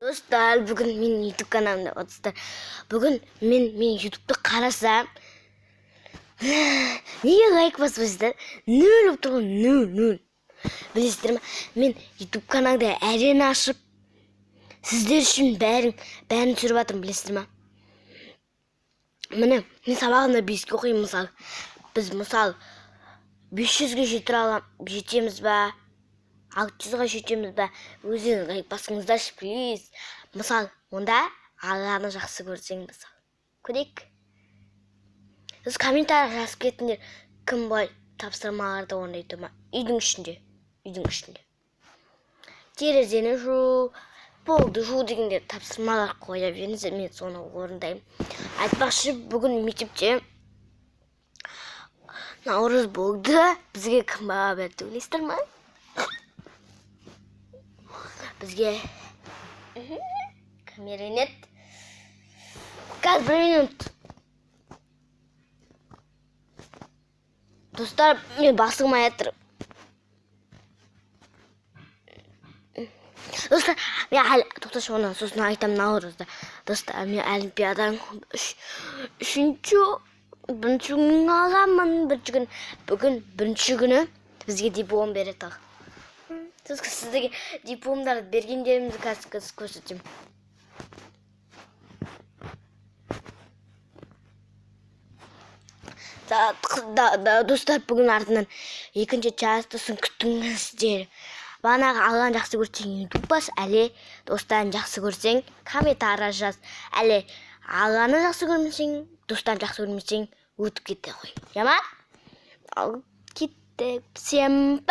Достар, бүгін мен YouTube каналымда отырсыздар. Бүгін мен YouTube'ды қарасам, неге лайк баспайсыздар? 0 болып тұрған, 0. Білесіздер ме? Мен YouTube каналда арена ашып, сіздер үшін бәрін түсіріп жатырмын, білесіздер ме? Міне, мен сабағында 5-ке оқимын мысалы. Біз мысалы 500-ге жетеміз ба? 600-ға жетеміз ба? Өзіңіз лайк басыңыздаршы, плиз. Мысалы, онда Алланы жақсы көрсең мысалы. Көрейік. Сіз комментария жазып кетіңдер, кім бай тапсырмаларды орындайды ма? Үйдің ішінде. Терезені жу, полды жу дегенде тапсырмалар қоя беріңіздер, мен соны орындаймын. Айтпақшы, бүгін мектепте Наурыз болды. Бізге кім баға берді, білесіздер ме? Бізге камеринет. Қазір 1 минут. Достар, мен басылмай жатыр. Достар, мен әлі тоқташы онан сосын айтам Наурызда. Достар, мен олимпиаданың бірінші күнін аламын. Бүгін бірінші күні бізге диплом береді. Сіздерге дипломдарды бергендерімізді қазір көрсетемін. Достар, бүгін артынан екінші частысын күтіңіздер. Бағанағы Алланы жақсы көрсең YouTube бас, әлі достарын жақсы көрсең комментария жаз. Әлі Алланы жақсы көрмесең, достарын жақсы көрмесең өтіп кете қой. Жаман? Ал кеттік. Всем